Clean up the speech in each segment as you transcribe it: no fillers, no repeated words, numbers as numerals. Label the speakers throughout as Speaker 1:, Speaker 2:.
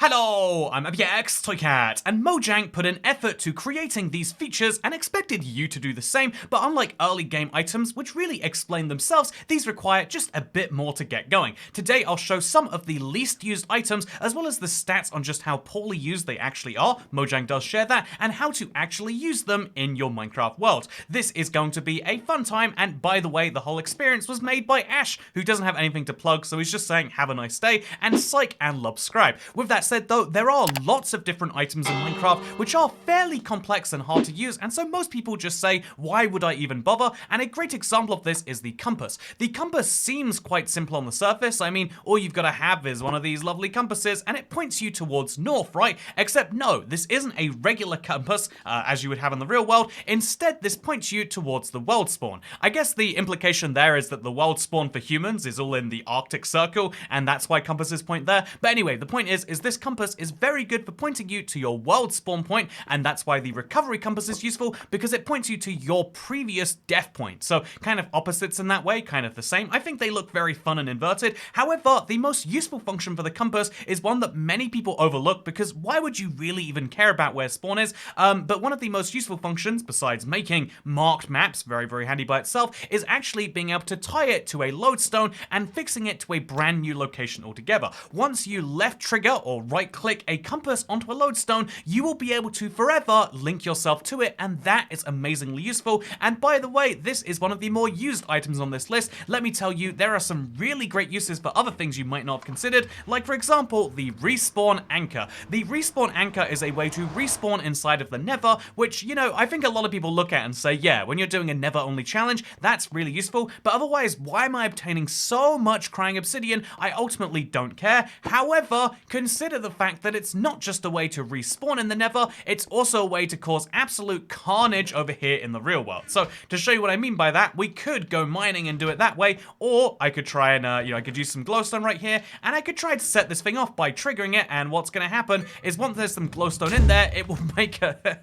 Speaker 1: Hello, I'm X Toycat, and Mojang put an effort to creating these features and expected you to do the same, but unlike early game items, which really explain themselves, these require just a bit more to get going. Today I'll show some of the least used items, as well as the stats on just how poorly used they actually are, Mojang does share that, and how to actually use them in your Minecraft world. This is going to be a fun time, and by the way, the whole experience was made by Ash, who doesn't have anything to plug, so he's just saying have a nice day, and psych and subscribe. With that said though, there are lots of different items in Minecraft which are fairly complex and hard to use, and so most people just say, why would I even bother? And a great example of this is the compass. The compass seems quite simple on the surface. I mean, all you've got to have is one of these lovely compasses and it points you towards north, right? Except no, this isn't a regular compass as you would have in the real world. Instead, this points you towards the world spawn. I guess the implication there is that the world spawn for humans is all in the Arctic Circle, and that's why compasses point there. But anyway, the point is this compass is very good for pointing you to your world spawn point, and that's why the recovery compass is useful, because it points you to your previous death point. So kind of opposites in that way, kind of the same. I think they look very fun and inverted. However, the most useful function for the compass is one that many people overlook, because why would you really even care about where spawn is? But one of the most useful functions, besides making marked maps, very handy by itself, is actually being able to tie it to a lodestone and fixing it to a brand new location altogether. Once you left trigger or right click a compass onto a lodestone, you will be able to forever link yourself to it, and that is amazingly useful. And by the way, this is one of the more used items on this list. Let me tell you, there are some really great uses for other things you might not have considered, like for example, the respawn anchor. The respawn anchor is a way to respawn inside of the Nether, which, you know, I think a lot of people look at and say, yeah, when you're doing a Nether only challenge, that's really useful, but otherwise, why am I obtaining so much crying obsidian? I ultimately don't care. However, consider the fact that it's not just a way to respawn in the Nether, it's also a way to cause absolute carnage over here in the real world. So to show you what I mean by that, we could go mining and do it that way, or I could try and, I could use some glowstone right here, and I could try to set this thing off by triggering it, and what's gonna happen is once there's some glowstone in there, it will make a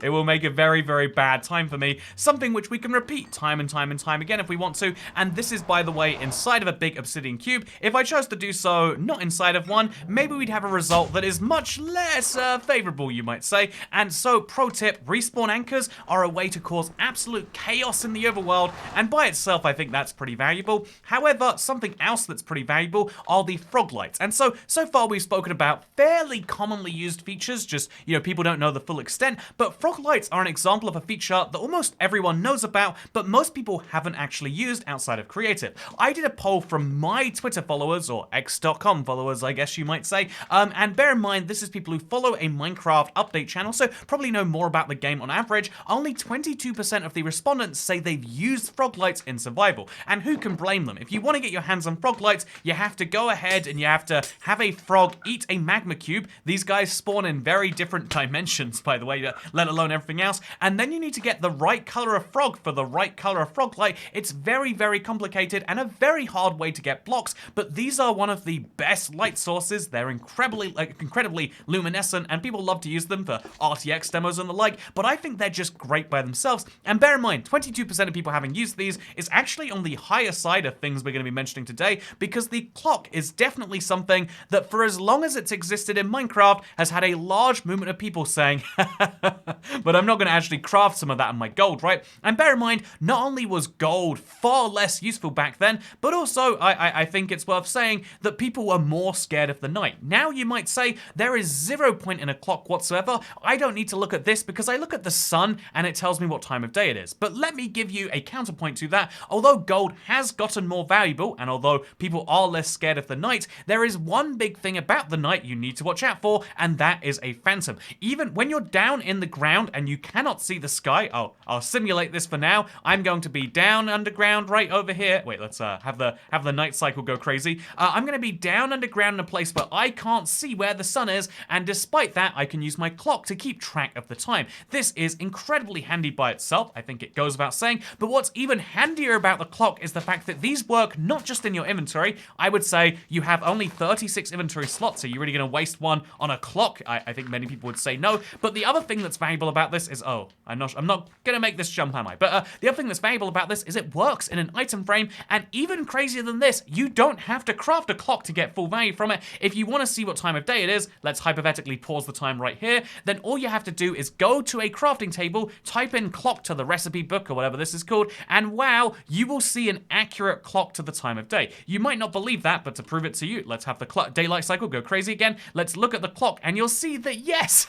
Speaker 1: it will make a very bad time for me, something which we can repeat time and time again if we want to. And this is, by the way, inside of a big obsidian cube. If I chose to do so not inside of one, maybe we'd have a result that is much less favorable, you might say. And so, pro tip, respawn anchors are a way to cause absolute chaos in the overworld, and by itself I think that's pretty valuable. However, something else that's pretty valuable are the Froglights. And so far we've spoken about fairly commonly used features, just, people don't know the full extent, but Froglights are an example of a feature that almost everyone knows about, but most people haven't actually used outside of creative. I did a poll from my Twitter followers, or x.com followers I guess you might say, and bear in mind this is people who follow a Minecraft update channel, so probably know more about the game on average. Only 22% of the respondents say they've used Froglights in survival, and who can blame them? If you want to get your hands on Froglights, you have to go ahead and you have to have a frog eat a magma cube. These guys spawn in very different dimensions, by the way, let alone everything else, and then you need to get the right color of frog for the right color of Froglight. It's very complicated and a very hard way to get blocks, but these are one of the best light sources. They're incredibly luminescent, and people love to use them for RTX demos and the like, but I think they're just great by themselves. And bear in mind, 22% of people having used these is actually on the higher side of things we're going to be mentioning today, because the clock is definitely something that for as long as it's existed in Minecraft has had a large movement of people saying, but I'm not going to actually craft some of that in my gold, right? And bear in mind, not only was gold far less useful back then, but also I think it's worth saying that people were more scared of the night. Now you might say, there is 0 point in a clock whatsoever. I don't need to look at this because I look at the sun and it tells me what time of day it is. But let me give you a counterpoint to that. Although gold has gotten more valuable, and although people are less scared of the night, there is one big thing about the night you need to watch out for, and that is a phantom. Even when you're down in the ground and you cannot see the sky, I'll simulate this for now. I'm going to be down underground right over here. Wait, let's have the night cycle go crazy. I'm going to be down underground in a place where I can't see where the sun is, and despite that, I can use my clock to keep track of the time. This is incredibly handy by itself, I think it goes without saying, but what's even handier about the clock is the fact that these work not just in your inventory. I would say you have only 36 inventory slots, so you're really going to waste one on a clock? I think many people would say no, but the other thing that's valuable about this is, I'm not gonna make this jump, am I? But the other thing that's valuable about this is it works in an item frame, and even crazier than this, you don't have to craft a clock to get full value from it. If you want to see what time of day it is, let's hypothetically pause the time right here, then all you have to do is go to a crafting table, type in clock to the recipe book or whatever this is called, and wow, you will see an accurate clock to the time of day. You might not believe that, but to prove it to you, let's have the daylight cycle go crazy again. Let's look at the clock and you'll see that yes,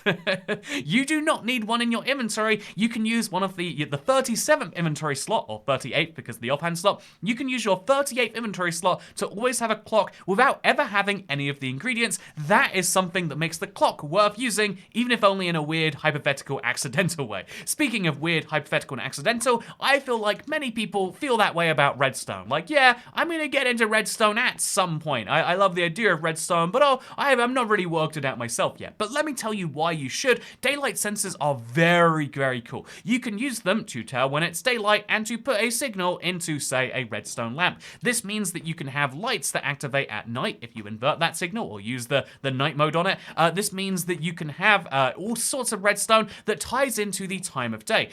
Speaker 1: you do not need one in your inventory. You can use one of the 37th inventory slot, or 38th because the offhand slot. You can use your 38th inventory slot to always have a clock without ever having any of the ingredients. That is something that makes the clock worth using, even if only in a weird, hypothetical, accidental way. Speaking of weird, hypothetical, and accidental, I feel like many people feel that way about redstone. Like, yeah, I'm gonna get into redstone at some point. I love the idea of redstone, but I'm not really worked it out myself yet. But let me tell you why you should. Daylight sensors are very, very cool. You can use them to tell when it's daylight and to put a signal into, say, a redstone lamp. This means that you can have lights that activate at night if you invert that signal or use the night mode on it. This means that you can have all sorts of redstone that ties into the time of day.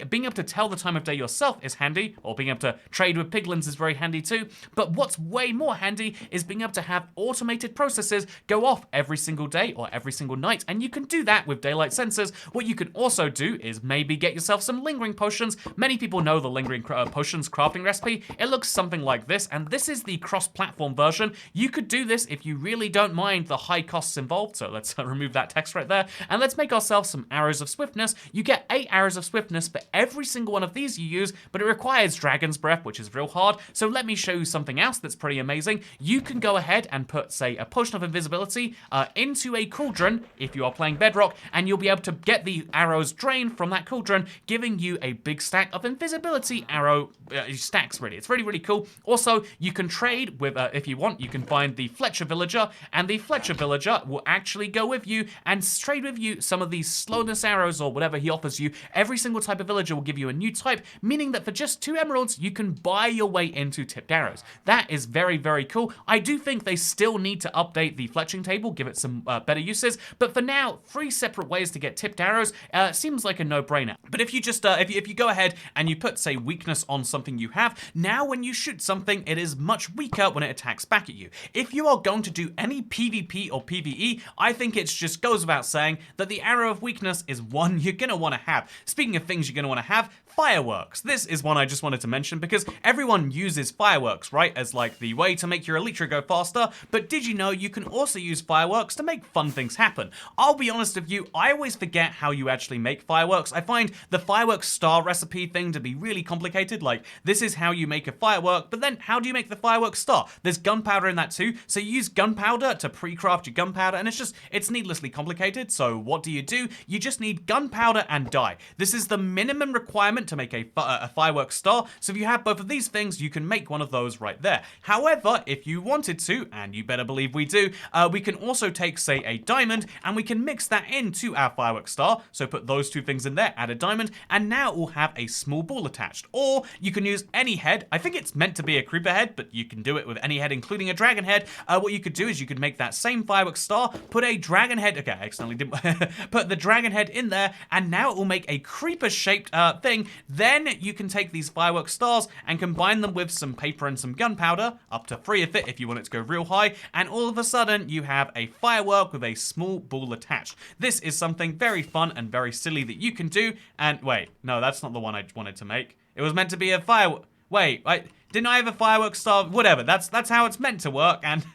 Speaker 1: Being able to tell the time of day yourself is handy, or being able to trade with piglins is very handy too. But what's way more handy is being able to have automated processes go off every single day or every single night, and you can do that with daylight sensors. What you can also do is maybe get yourself some lingering potions. Many people know the lingering potions crafting recipe. It looks something like this, and this is the cross-platform version. You could do this if you really don't mind the high costs involved, so let's remove that text right there, and let's make ourselves some arrows of swiftness. You get 8 arrows of swiftness for every single one of these you use, but it requires dragon's breath, which is real hard. So let me show you something else that's pretty amazing. You can go ahead and put, say, a potion of invisibility into a cauldron if you are playing Bedrock, and you'll be able to get the arrows drained from that cauldron, giving you a big stack of invisibility arrow stacks, really. It's really, really cool. Also, you can trade with, if you want, you can find the Fletcher villager, and the Fletcher villager will actually go with you and trade with you some of these slowness arrows or whatever he offers you. Every single type of villager will give you a new type, meaning that for just 2 emeralds, you can buy your way into tipped arrows. That is very, very cool. I do think they still need to update the fletching table, give it some better uses, but for now, 3 separate ways to get tipped arrows seems like a no-brainer. But if you just, if you go ahead and you put, say, weakness on something you have, now when you shoot something, it is much weaker when it attacks back at you. If you are going to do any PvP or PvE, I think it just goes without saying that the arrow of weakness is one you're gonna want to have. Speaking of things you're gonna want to have, fireworks. This is one I just wanted to mention because everyone uses fireworks, right, as like the way to make your elytra go faster, but did you know you can also use fireworks to make fun things happen? I'll be honest with you, I always forget how you actually make fireworks. I find the fireworks star recipe thing to be really complicated, like this is how you make a firework, but then how do you make the fireworks star? There's gunpowder in that too, so you use gunpowder to pre-craft your gunpowder, and it's needlessly complicated. So what do? You just need gunpowder and dye. This is the minimum requirement to make a fireworks star, so if you have both of these things, you can make one of those right there. However, if you wanted to, and you better believe we do, we can also take, say, a diamond, and we can mix that into our fireworks star, so put those 2 things in there, add a diamond, and now we'll have a small ball attached. Or you can use any head. I think it's meant to be a creeper head, but you can do it with any head, including a dragon head. What you could do is you could make that same fireworks star, put a dragon head, okay, I accidentally didn't, put the dragon head in there, and now it will make a creeper-shaped thing. Then you can take these fireworks stars and combine them with some paper and some gunpowder, up to 3 of it if you want it to go real high, and all of a sudden you have a firework with a small ball attached. This is something very fun and very silly that you can do, and wait, no, that's not the one I wanted to make. It was meant to be a firework. Wait, didn't I have a fireworks star? Whatever, that's how it's meant to work, and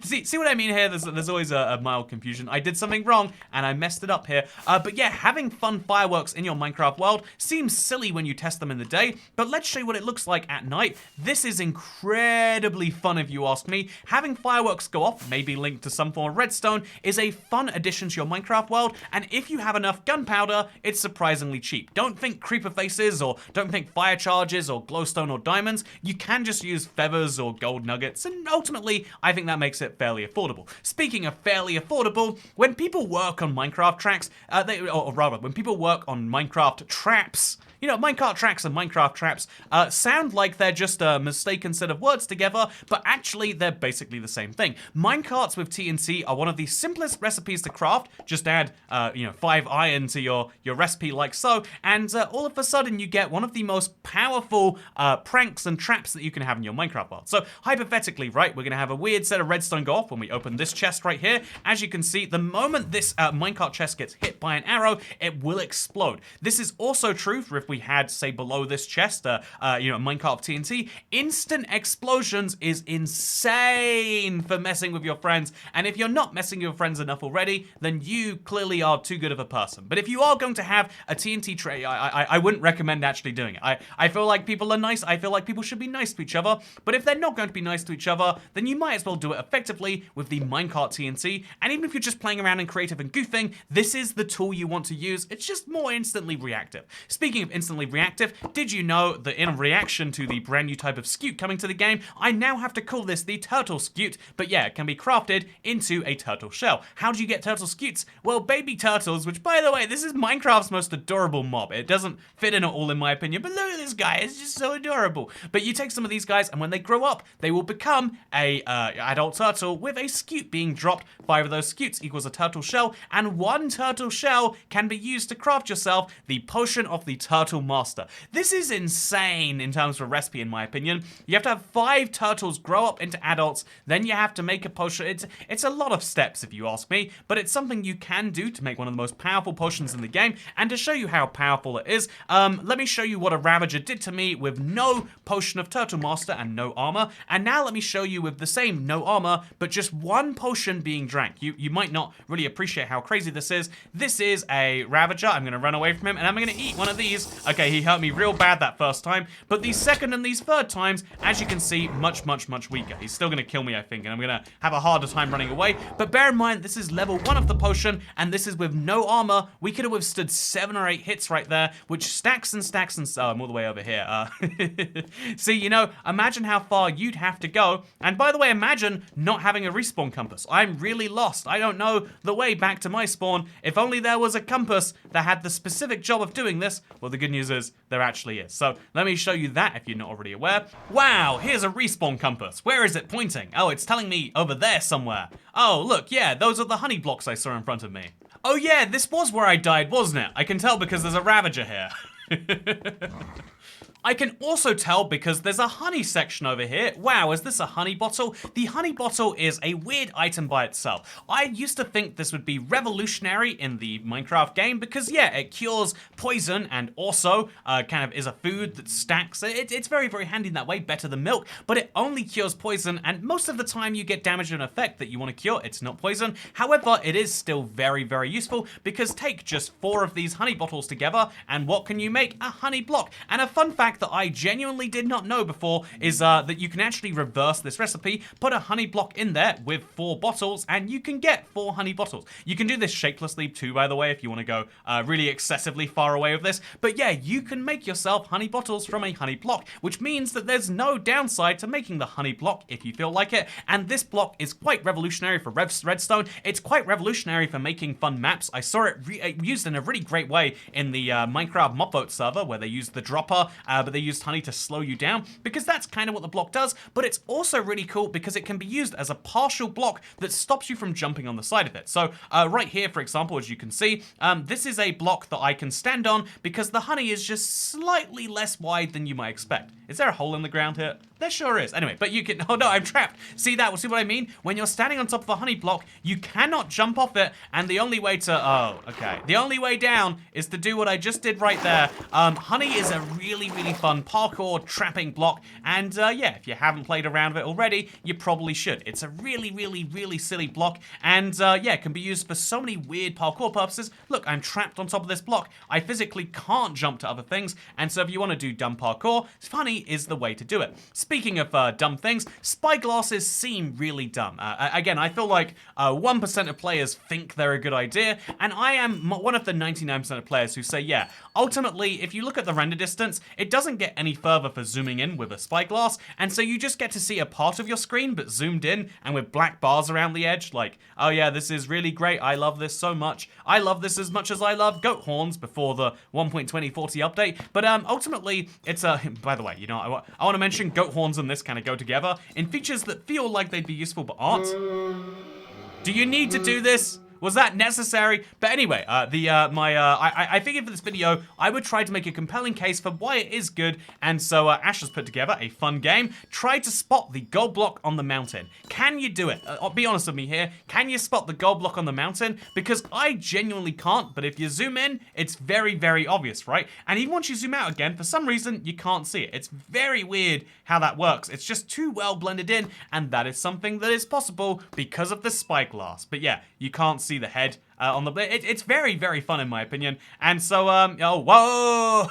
Speaker 1: see what I mean here? There's always a mild confusion. I did something wrong, and I messed it up here. But yeah, having fun fireworks in your Minecraft world seems silly when you test them in the day, but let's show you what it looks like at night. This is incredibly fun if you ask me. Having fireworks go off, maybe linked to some form of redstone, is a fun addition to your Minecraft world, and if you have enough gunpowder, it's surprisingly cheap. Don't think creeper faces, or don't think fire charges, or glowstone, or diamonds. You can just use feathers or gold nuggets, and ultimately, I think that makes it fairly affordable. Speaking of fairly affordable, when people work on Minecraft tracks, when people work on Minecraft traps, You know, minecart tracks and Minecraft traps sound like they're just a mistaken set of words together, but actually they're basically the same thing. Minecarts with TNT are one of the simplest recipes to craft. Just add, 5 iron to your recipe like so, and all of a sudden you get one of the most powerful pranks and traps that you can have in your Minecraft world. So hypothetically, right, we're gonna have a weird set of redstone go off when we open this chest right here. As you can see, the moment this minecart chest gets hit by an arrow, it will explode. This is also true for if we had, say, below this chest, a minecart of TNT. Instant explosions is insane for messing with your friends, and if you're not messing with your friends enough already, then you clearly are too good of a person. But if you are going to have a TNT tray, I wouldn't recommend actually doing it. I feel like people are nice, I feel like people should be nice to each other, but if they're not going to be nice to each other, then you might as well do it effectively with the minecart TNT, and even if you're just playing around in creative and goofing, this is the tool you want to use. It's just more instantly reactive. Speaking of instantly reactive, did you know that in reaction to the brand new type of scute coming to the game, I now have to call this the turtle scute, but yeah, it can be crafted into a turtle shell. How do you get turtle scutes? Well, baby turtles, which by the way, this is Minecraft's most adorable mob. It doesn't fit in at all in my opinion, but look at this guy, it's just so adorable. But you take some of these guys, and when they grow up, they will become a adult turtle with a scute being dropped. 5 of those scutes equals a turtle shell, and 1 turtle shell can be used to craft yourself the potion of the turtle master. This is insane in terms of a recipe, in my opinion. You have to have 5 turtles grow up into adults, then you have to make a potion. It's a lot of steps if you ask me, but it's something you can do to make one of the most powerful potions in the game. And to show you how powerful it is, let me show you what a Ravager did to me with no potion of turtle master and no armor. And now let me show you with the same no armor, but just 1 potion being drank. You might not really appreciate how crazy this is. This is a Ravager. I'm gonna run away from him and I'm gonna eat one of these. Okay, he hurt me real bad that first time, but these second and these third times, as you can see, much weaker. He's still gonna kill me, I think, and I'm gonna have a harder time running away. But bear in mind, this is level 1 of the potion, and this is with no armor. We could have withstood 7 or 8 hits right there, which stacks and stacks and... Oh, I'm all the way over here. See, imagine how far you'd have to go. And by the way, imagine not having a respawn compass. I'm really lost. I don't know the way back to my spawn. If only there was a compass that had the specific job of doing this. Well, the good news is there actually is. So let me show you that if you're not already aware. Wow, here's a respawn compass. Where is it pointing? Oh, it's telling me over there somewhere. Oh, look, yeah, those are the honey blocks I saw in front of me. Oh yeah, this was where I died, wasn't it? I can tell because there's a Ravager here. I can also tell because there's a honey section over here. Wow, is this a honey bottle? The honey bottle is a weird item by itself. I used to think this would be revolutionary in the Minecraft game because, yeah, it cures poison and also kind of is a food that stacks. It's very, very handy in that way, better than milk, but it only cures poison, and most of the time you get damage and effect that you want to cure. It's not poison. However, it is still very, very useful because take just 4 of these honey bottles together, and what can you make? A honey block. And a fun fact that I genuinely did not know before is that you can actually reverse this recipe, put a honey block in there with 4 bottles, and you can get 4 honey bottles. You can do this shapelessly too, by the way, if you want to go really excessively far away with this. But yeah, you can make yourself honey bottles from a honey block, which means that there's no downside to making the honey block if you feel like it. And this block is quite revolutionary for redstone. It's quite revolutionary for making fun maps. I saw it used in a really great way in the Minecraft mob vote server where they used the dropper, but they used honey to slow you down, because that's kind of what the block does. But it's also really cool because it can be used as a partial block that stops you from jumping on the side of it. So right here, for example, as you can see, this is a block that I can stand on because the honey is just slightly less wide than you might expect. Is there a hole in the ground here? There sure is. Anyway, but you can... Oh no, I'm trapped. See that? See what I mean? When you're standing on top of a honey block, you cannot jump off it, and the only way to... Oh, okay. The only way down is to do what I just did right there. Honey is a really, really fun parkour trapping block, and yeah, if you haven't played around with it already, you probably should. It's a really, really, really silly block, and yeah, it can be used for so many weird parkour purposes. Look, I'm trapped on top of this block. I physically can't jump to other things, and so if you want to do dumb parkour, honey is the way to do it. speaking of dumb things, spyglasses seem really dumb. Again, I feel like 1% of players think they're a good idea, and I am one of the 99% of players who say, yeah, ultimately, if you look at the render distance, it doesn't get any further for zooming in with a spyglass, and so you just get to see a part of your screen, but zoomed in, and with black bars around the edge, like, oh yeah, this is really great, I love this so much. I love this as much as I love goat horns before the 1.2040 update, but ultimately, it's a, by the way, you know, I want to mention goat horns and this kind of go together in features that feel like they'd be useful but aren't. Do you need to do this? Was that necessary? But anyway, I figured for this video, I would try to make a compelling case for why it is good, and so Ash has put together a fun game. Try to spot the gold block on the mountain. Can you do it? Be honest with me here. Can you spot the gold block on the mountain? Because I genuinely can't, but if you zoom in, it's very, very obvious, right? And even once you zoom out again, for some reason, you can't see it. It's very weird how that works. It's just too well blended in, and that is something that is possible because of the spyglass. But yeah, you can't see the head on the it's very, very fun in my opinion. And so oh, whoa.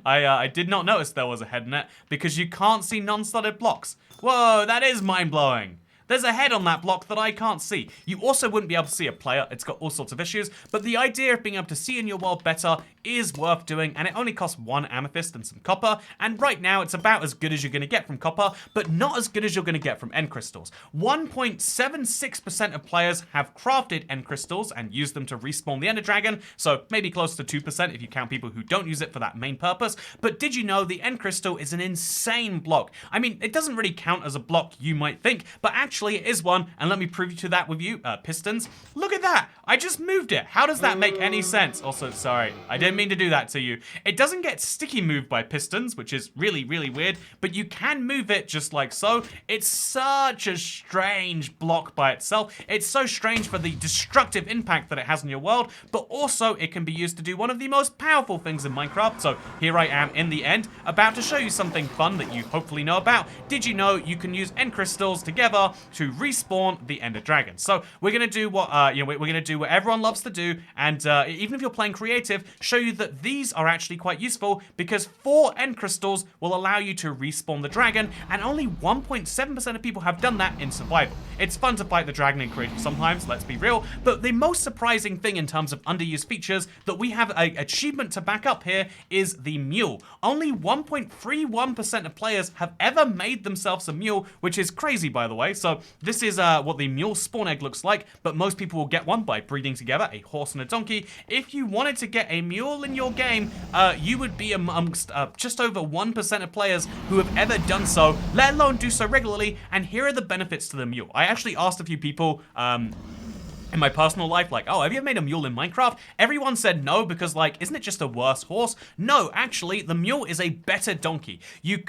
Speaker 1: I did not notice there was a head in it because you can't see non-studded blocks. Whoa, that is mind-blowing. There's a head on that block that I can't see. You also wouldn't be able to see a player. It's got all sorts of issues, but the idea of being able to see in your world better is worth doing, and it only costs 1 amethyst and some copper, and right now it's about as good as you're gonna get from copper, but not as good as you're gonna get from end crystals. 1.76% of players have crafted end crystals and used them to respawn the ender dragon, so maybe close to 2% if you count people who don't use it for that main purpose, but did you know the end crystal is an insane block? I mean, it doesn't really count as a block you might think, but actually it is one, and let me prove to that with you, pistons. Look at that, I just moved it. How does that make any sense? Also, sorry, I didn't mean to do that to you. It doesn't get sticky moved by pistons, which is really, really weird, but you can move it just like so. It's such a strange block by itself. It's so strange for the destructive impact that it has in your world, but also it can be used to do one of the most powerful things in Minecraft. So here I am in the end, about to show you something fun that you hopefully know about. Did you know you can use end crystals together to respawn the ender dragon? So we're gonna do what we're gonna do what everyone loves to do, and even if you're playing creative, show you that these are actually quite useful because 4 end crystals will allow you to respawn the dragon, and only 1.7% of people have done that in survival. It's fun to fight the dragon in creative sometimes, let's be real, but the most surprising thing in terms of underused features that we have an achievement to back up here is the mule. Only 1.31% of players have ever made themselves a mule, which is crazy by the way. So this is what the mule spawn egg looks like, but most people will get one by breeding together a horse and a donkey. If you wanted to get a mule in your game, you would be amongst just over 1% of players who have ever done so, let alone do so regularly, and here are the benefits to the mule. I actually asked a few people, in my personal life, like, oh, have you ever made a mule in Minecraft? Everyone said no because, like, isn't it just a worse horse? No, actually, the mule is a better donkey. You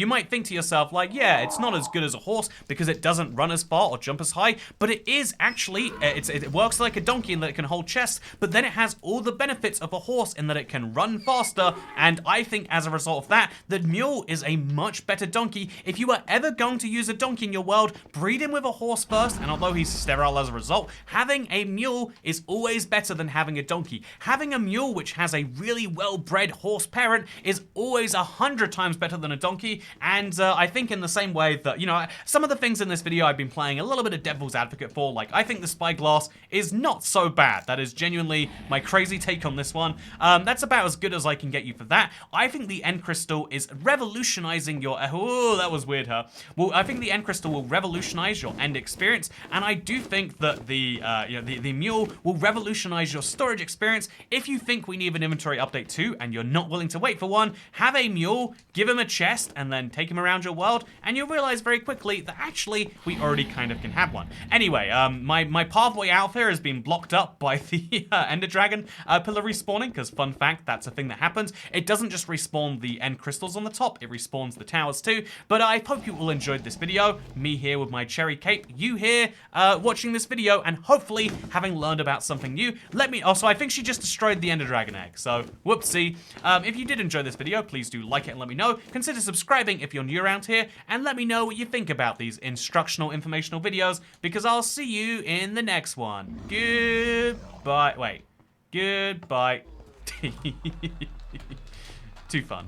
Speaker 1: might think to yourself, like, yeah, it's not as good as a horse because it doesn't run as far or jump as high, but it is actually, it works like a donkey in that it can hold chests, but then it has all the benefits of a horse in that it can run faster, and I think as a result of that, the mule is a much better donkey. If you are ever going to use a donkey in your world, breed him with a horse first, and although he's sterile as a result, having a mule is always better than having a donkey. Having a mule which has a really well-bred horse parent is always 100 times better than a donkey, and I think in the same way that, you know, some of the things in this video I've been playing a little bit of devil's advocate for, like, I think the spyglass is not so bad. That is genuinely my crazy take on this one. That's about as good as I can get you for that. I think the end crystal is revolutionizing your, oh, that was weird, huh? Well, I think the end crystal will revolutionize your end experience, and I do think that the mule will revolutionize your storage experience. If you think we need an inventory update too, and you're not willing to wait for one, have a mule, give him a chest, and then take him around your world, and you'll realize very quickly that actually we already kind of can have one. Anyway, my pathway out there has been blocked up by the ender dragon pillar respawning, because fun fact, that's a thing that happens. It doesn't just respawn the end crystals on the top, it respawns the towers too. But I hope you all enjoyed this video. Me here with my cherry cape, you here watching this video, and hopefully having learned about something new. Let me, also I think she just destroyed the ender dragon egg, so whoopsie. If you did enjoy this video, please do like it and let me know. Consider subscribing if you're new around here, and let me know what you think about these instructional, informational videos, because I'll see you in the next one. Goodbye. Wait. Goodbye. Too fun.